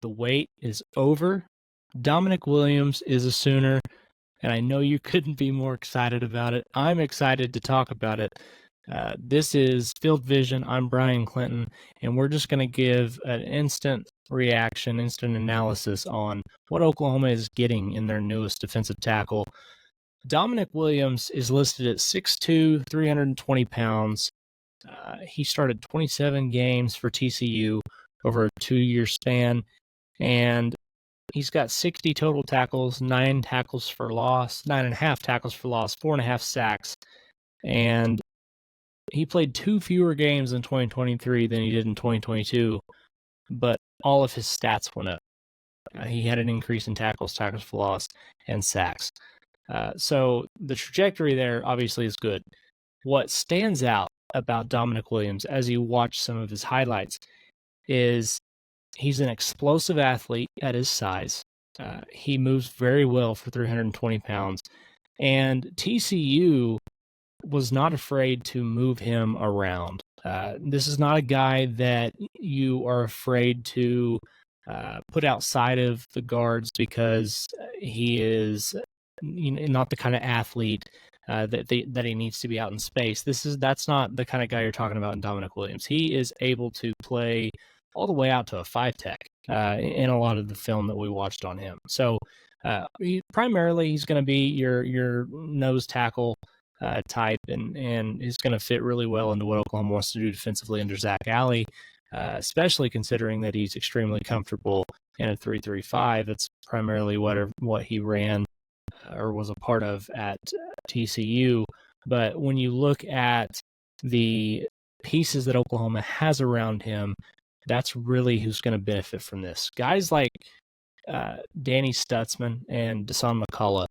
The wait is over. Dominic Williams is a Sooner, and I know you couldn't be more excited about it. I'm excited to talk about it. This is Field Vision. I'm Brian Clinton, and we're just going to give an instant reaction, instant analysis on what Oklahoma is getting in their newest defensive tackle. Dominic Williams is listed at 6'2", 320 pounds. He started 27 games for TCU over a 2-year span, and he's got 60 total tackles, 9 tackles for loss, 9.5 tackles for loss, 4.5 sacks, and he played 2 fewer games in 2023 than he did in 2022, but all of his stats went up. He had an increase in tackles for loss, and sacks. So the trajectory there obviously is good. What stands out about Dominic Williams as you watch some of his highlights is he's an explosive athlete at his size. He moves very well for 320 pounds. And TCU was not afraid to move him around. This is not a guy that you are afraid to put outside of the guards because he is not the kind of athlete that he needs to be out in space. That's not the kind of guy you're talking about in Dominic Williams. He is able to play all the way out to a 5-tech in a lot of the film that we watched on him. So primarily he's going to be your nose tackle type, and is going to fit really well into what Oklahoma wants to do defensively under Zach Alley, especially considering that he's extremely comfortable in a 3-3-5. That's primarily what he ran or was a part of at TCU. But when you look at the pieces that Oklahoma has around him, that's really who's going to benefit from this. Guys like Danny Stutzman and Dasan McCullough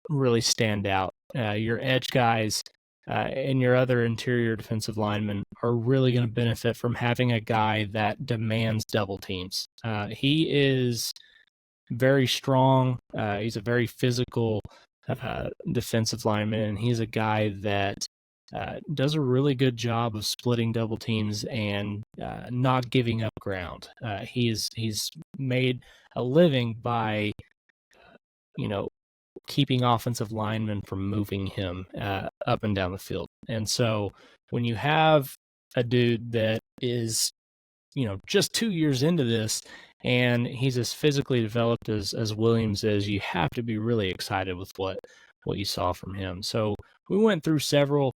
really stand out. Your edge guys and your other interior defensive linemen are really going to benefit from having a guy that demands double teams. He is very strong. He's a very physical defensive lineman, and he's a guy that does a really good job of splitting double teams and not giving up ground. He's made a living by keeping offensive linemen from moving him up and down the field. And so when you have a dude that is just 2 years into this, and he's as physically developed as Williams is, you have to be really excited with what you saw from him. So we went through several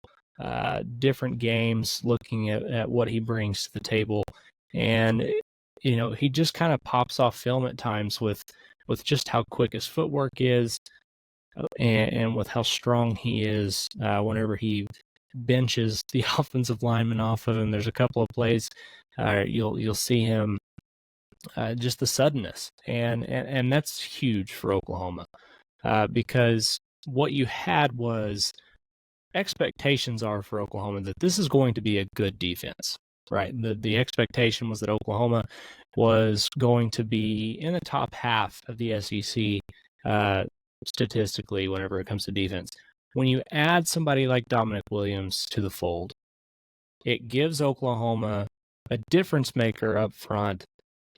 different games looking at what he brings to the table, and he just kind of pops off film at times with just how quick his footwork is, and with how strong he is whenever he benches the offensive lineman off of him. There's a couple of plays you'll see him just the suddenness, and that's huge for Oklahoma because what you had was expectations are for Oklahoma that this is going to be a good defense, right? The expectation was that Oklahoma was going to be in the top half of the SEC statistically whenever it comes to defense. When you add somebody like Dominic Williams to the fold, it gives Oklahoma a difference maker up front,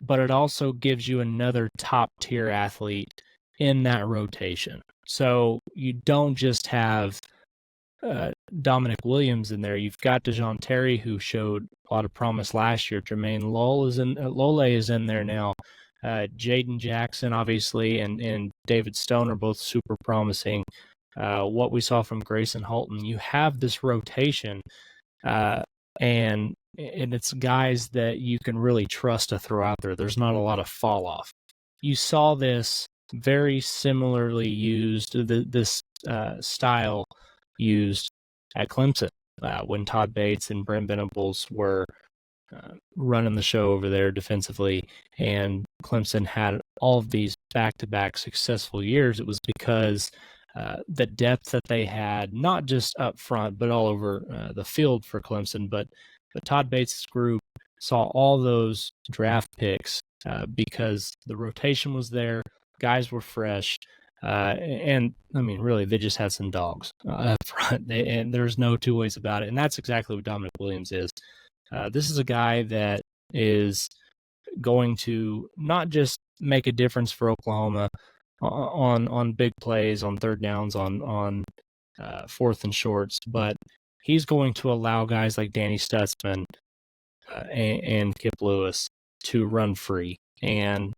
but it also gives you another top-tier athlete in that rotation. So you don't just have Dominic Williams in there. You've got DeJoun Terry, who showed a lot of promise last year. Jermaine Lole is in there now. Jaden Jackson, obviously, and David Stone are both super promising. What we saw from Grayson Holton, you have this rotation, and it's guys that you can really trust to throw out there. There's not a lot of fall off. You saw this very similarly used, this style used at Clemson when Todd Bates and Brent Venables were running the show over there defensively, and Clemson had all of these back-to-back successful years. It was because the depth that they had, not just up front, but all over the field for Clemson. But Todd Bates' group saw all those draft picks because the rotation was there, guys were fresh, and I mean, really, they just had some dogs up front, and there's no two ways about it. And that's exactly what Dominic Williams is. This is a guy that is going to not just make a difference for Oklahoma on big plays, on third downs, on fourth and shorts, but he's going to allow guys like Danny Stutzman and Kip Lewis to run free. And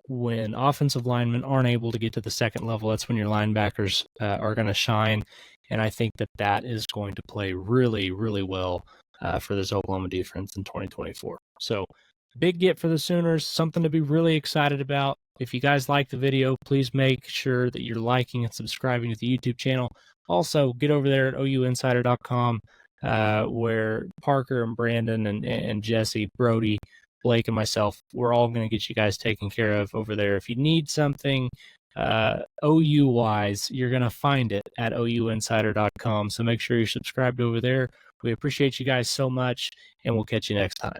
when offensive linemen aren't able to get to the second level, that's when your linebackers are going to shine. And I think that is going to play really, really well for this Oklahoma defense in 2024. So big get for the Sooners, something to be really excited about. If you guys like the video, please make sure that you're liking and subscribing to the YouTube channel. Also, get over there at ouinsider.com where Parker and Brandon and Jesse, Brody, Blake, and myself, we're all going to get you guys taken care of over there. If you need something OU-wise, you're going to find it at ouinsider.com. So make sure you're subscribed over there. We appreciate you guys so much, and we'll catch you next time.